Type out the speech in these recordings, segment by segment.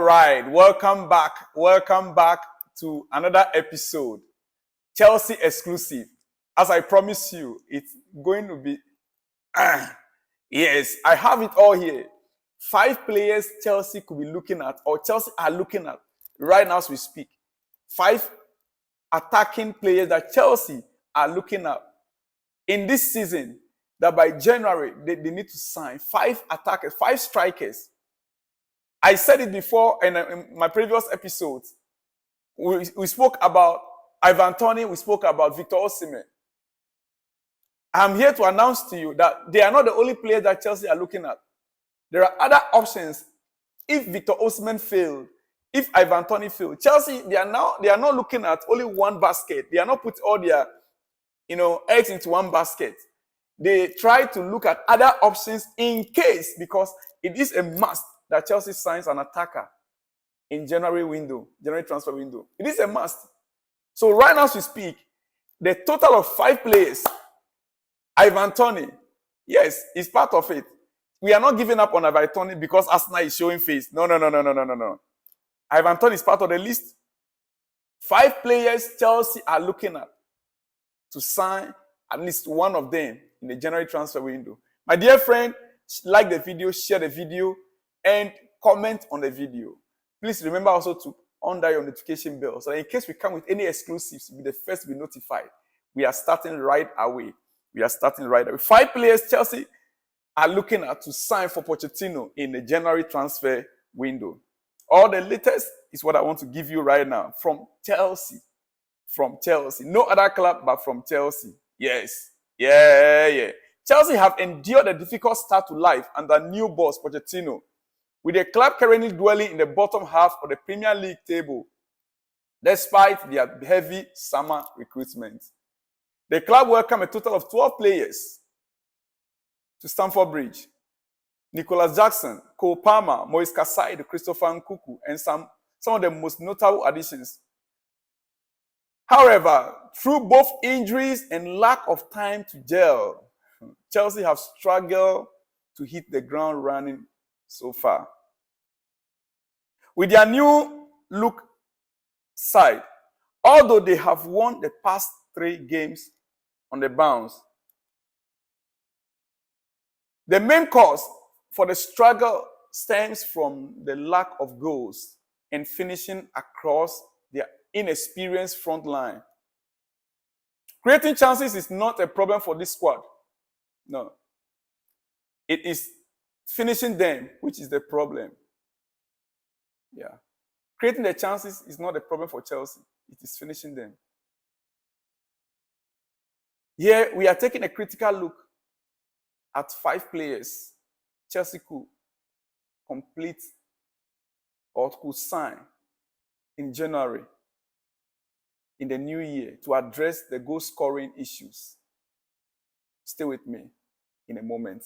right, welcome back. Welcome back to another episode, Chelsea exclusive. As I promise you, it's going to be, yes, I have it all here. 5 players Chelsea could be looking at, or Chelsea are looking at right now as we speak. 5 attacking players that Chelsea are looking at in this season, that by January, they need to sign 5 attackers, 5 strikers. I said it before in my previous episodes. We spoke about Ivan Toney, we spoke about Victor Osimhen. I'm here to announce to you that they are not the only players that Chelsea are looking at. There are other options. If Victor Osimhen failed, if Ivan Toney failed, Chelsea, they are not looking at only one basket. They are not putting all their eggs into one basket. They try to look at other options in case, because it is a must that Chelsea signs an attacker in January transfer window. It is a must. So right now as we speak, the total of 5 players, Ivan Toney, yes, is part of it. We are not giving up on Ivan Toney because Arsenal is showing face. No. Ivan Toney is part of the list. 5 players Chelsea are looking at to sign at least one of them in the January transfer window. My dear friend, like the video, share the video, and comment on the video. Please remember also to on your notification bell so that in case we come with any exclusives, you'll be the first to be notified. We are starting right away. 5 players Chelsea are looking at to sign for Pochettino in the January transfer window. All the latest is what I want to give you right now from Chelsea. No other club but from Chelsea. Yes. Yeah. Chelsea have endured a difficult start to life under new boss Pochettino, with the club currently dwelling in the bottom half of the Premier League table, despite their heavy summer recruitment. The club welcomed a total of 12 players to Stamford Bridge. Nicholas Jackson, Cole Palmer, Moise Kasai, Christopher Nkuku, and some of the most notable additions. However, through both injuries and lack of time to gel, Chelsea have struggled to hit the ground running so far. With their new look side, although they have won the past 3 games on the bounce, the main cause for the struggle stems from the lack of goals and finishing across their inexperienced front line. Creating chances is not a problem for this squad. No. It is finishing them which is the problem. Yeah. Creating the chances is not a problem for Chelsea. It is finishing them. Here we are taking a critical look at 5 players Chelsea could complete or could sign in January, in the new year, to address the goal scoring issues. Stay with me in a moment.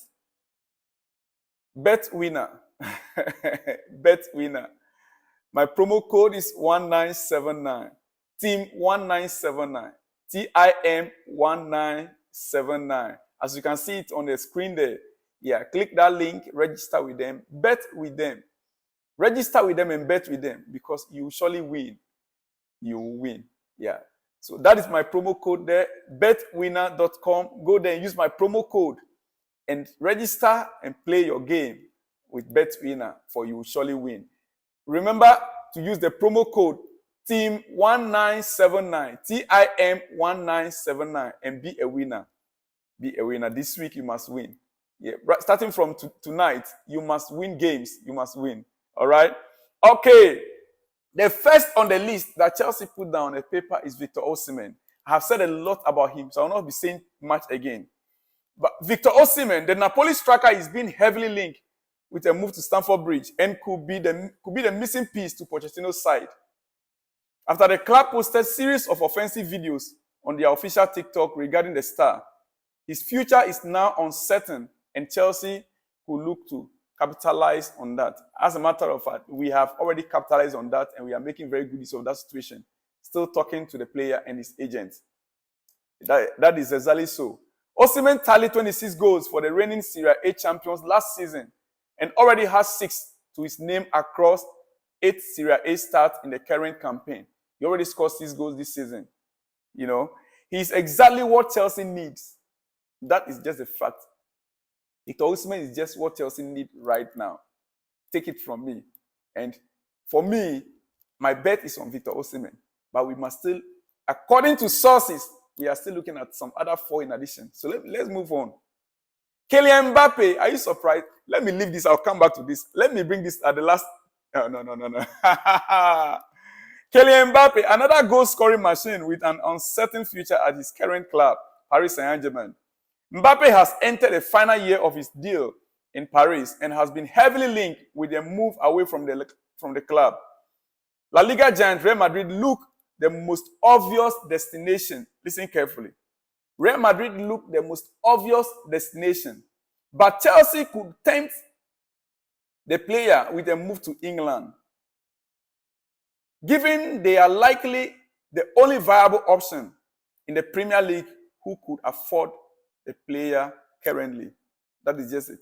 Bet winner. Bet winner. My promo code is 1979. Team 1979. TIM 1979. As you can see it on the screen there. Yeah, click that link, register with them, bet with them. Register with them and bet with them because you will surely win. You will win. Yeah. So that is my promo code there, betwinner.com. Go there and use my promo code and register and play your game with BetWinner, for you will surely win. Remember to use the promo code TIM1979, TIM1979, and be a winner. Be a winner. This week you must win. Yeah, starting from tonight, you must win games. You must win. All right? Okay. The first on the list that Chelsea put down on the paper is Victor Osimhen. I have said a lot about him, so I will not be saying much again. But Victor Osimhen, the Napoli striker, is being heavily linked with a move to Stamford Bridge and could be the missing piece to Pochettino's side. After the club posted a series of offensive videos on their official TikTok regarding the star, his future is now uncertain, and Chelsea could look to capitalize on that. As a matter of fact, we have already capitalized on that, and we are making very good use of that situation. Still talking to the player and his agent. That is exactly so. Osimhen tallied 26 goals for the reigning Serie A champions last season and already has 6 to his name across 8th Serie A start in the current campaign. He already scored 6 goals this season. You know, he's exactly what Chelsea needs. That is just a fact. Victor Osimhen is just what Chelsea need right now. Take it from me. And for me, my bet is on Victor Osimhen. But we must still, according to sources, we are still looking at some other 4 in addition. So let's move on. Kylian Mbappé, are you surprised? Let me leave this. I'll come back to this. Let me bring this at the last. No. Kylian Mbappé, another goal-scoring machine with an uncertain future at his current club, Paris Saint-Germain. Mbappé has entered the final year of his deal in Paris and has been heavily linked with a move away from the club. La Liga giant Real Madrid look the most obvious destination. Listen carefully. Real Madrid looked the most obvious destination. But Chelsea could tempt the player with a move to England. Given they are likely the only viable option in the Premier League who could afford the player currently. That is just it.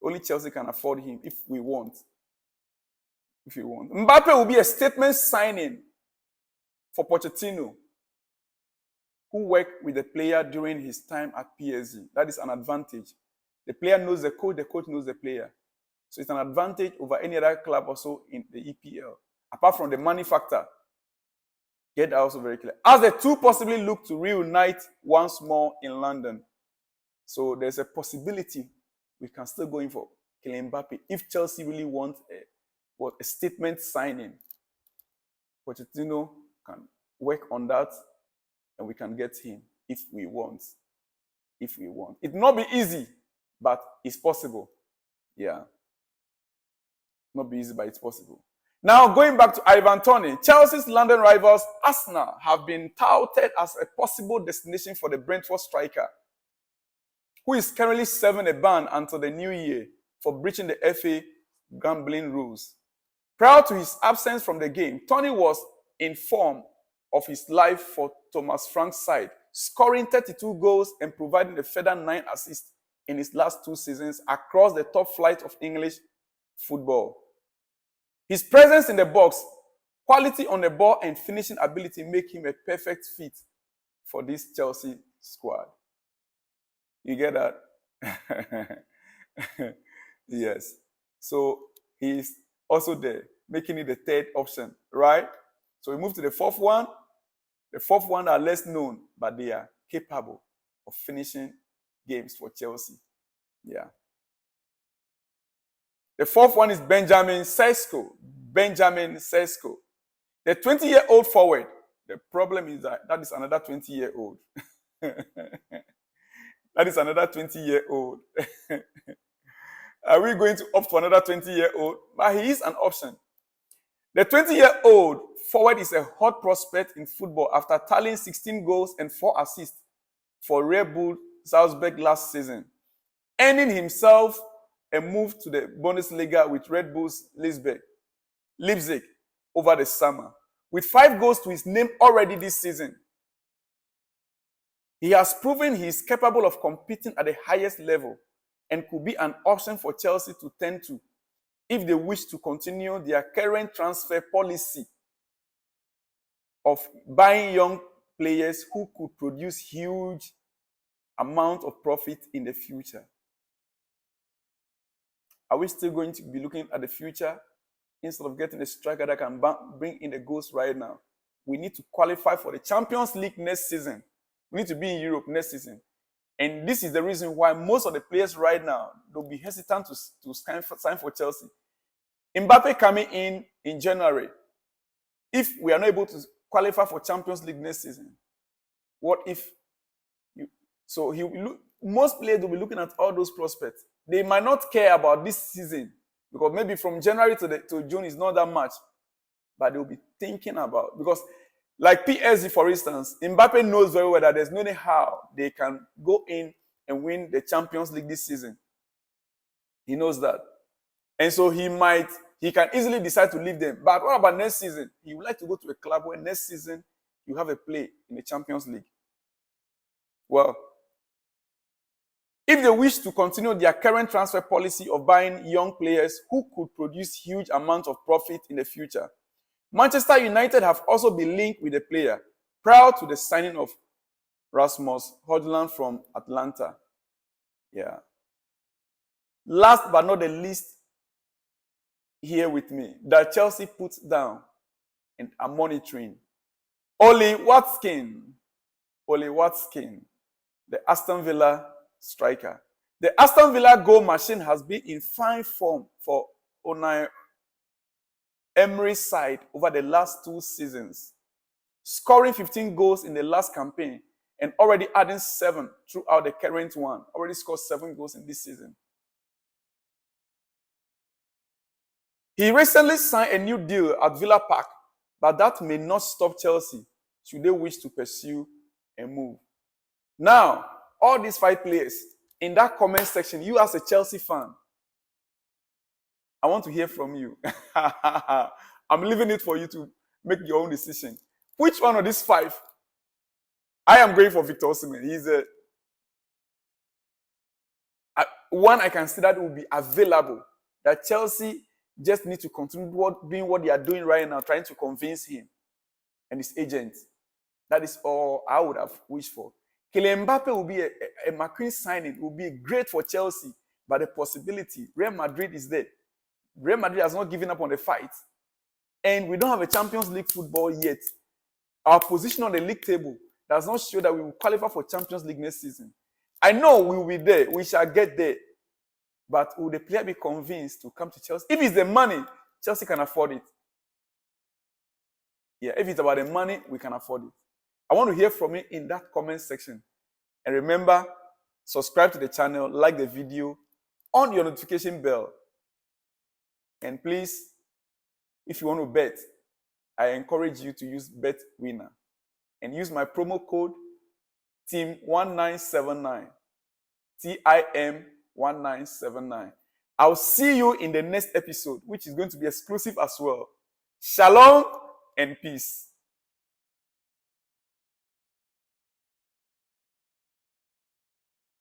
Only Chelsea can afford him if we want. Mbappe will be a statement signing for Pochettino, who worked with the player during his time at PSG. That is an advantage. The player knows the coach knows the player. So it's an advantage over any other club also in the EPL. Apart from the money factor. Get that also very clear. As the two possibly look to reunite once more in London. So there's a possibility we can still go in for Kylian Mbappe if Chelsea really want a statement signing. Pochettino can work on that and we can get him if we want. It will not be easy, but it's possible. Yeah. Not be easy, but it's possible. Now, going back to Ivan Toney, Chelsea's London rivals Arsenal have been touted as a possible destination for the Brentford striker, who is currently serving a ban until the new year for breaching the FA gambling rules. Prior to his absence from the game, Toney was in form of his life for Thomas Frank's side, scoring 32 goals and providing a further 9 assists in his last 2 seasons across the top flight of English football. His presence in the box, quality on the ball, and finishing ability make him a perfect fit for this Chelsea squad. You get that? Yes. So he's also there, making it the 3rd option, right? So we move to the 4th one. The 4th one are less known, but they are capable of finishing games for Chelsea. Yeah. The 4th one is Benjamin Sesko. The 20-year-old forward. The problem is that is another 20-year-old. That is another 20-year-old. Are we going to opt for another 20-year-old? But he is an option. The 20-year-old forward is a hot prospect in football after tallying 16 goals and 4 assists for Red Bull Salzburg last season, earning himself a move to the Bundesliga with Red Bull's Leipzig over the summer, with 5 goals to his name already this season. He has proven he is capable of competing at the highest level and could be an option for Chelsea to turn to if they wish to continue their current transfer policy of buying young players who could produce huge amount of profit in the future. Are we still going to be looking at the future instead of getting a striker that can bring in the goals right now? We need to qualify for the Champions League next season. We need to be in Europe next season. And this is the reason why most of the players right now, they'll be hesitant to sign for Chelsea. Mbappe coming in January. If we are not able to qualify for Champions League next season, what if? Most players will be looking at all those prospects. They might not care about this season because maybe from January to June is not that much, but they'll be thinking about, because like PSG, for instance, Mbappe knows very well that there's no how they can go in and win the Champions League this season. He knows that. And so he can easily decide to leave them. But what about next season? He would like to go to a club where next season you have a play in the Champions League. Well, If they wish to continue their current transfer policy of buying young players who could produce huge amounts of profit in the future, Manchester United have also been linked with the player prior to the signing of Rasmus Højlund from Atlanta. Yeah. Last but not the least, here with me, that Chelsea puts down and are monitoring. Ollie Watskins. Ollie Watskins, the Aston Villa striker. The Aston Villa goal machine has been in fine form for Unai Emery's side over the last 2 seasons, scoring 15 goals in the last campaign and already adding 7 throughout the current one. Already scored 7 goals in this season. He recently signed a new deal at Villa Park, but that may not stop Chelsea should they wish to pursue a move. Now, all these 5 players, in that comment section, you as a Chelsea fan, I want to hear from you. I'm leaving it for you to make your own decision. Which one of these 5? I am going for Victor Osimhen. He's one I consider that will be available, that Chelsea just need to continue doing what they are doing right now, trying to convince him and his agent. That is all I would have wished for. Kylian Mbappé will be a McQueen signing, will be great for Chelsea, but the possibility, Real Madrid is there. Real Madrid has not given up on the fight. And we don't have a Champions League football yet. Our position on the league table does not show that we will qualify for Champions League next season. I know we will be there. We shall get there. But will the player be convinced to come to Chelsea? If it's the money, Chelsea can afford it. Yeah, if it's about the money, we can afford it. I want to hear from you in that comment section. And remember, subscribe to the channel, like the video, on your notification bell. And please, if you want to bet, I encourage you to use Bet Winner. And use my promo code TIM1979. TIM1979. I'll see you in the next episode, which is going to be exclusive as well. Shalom and peace.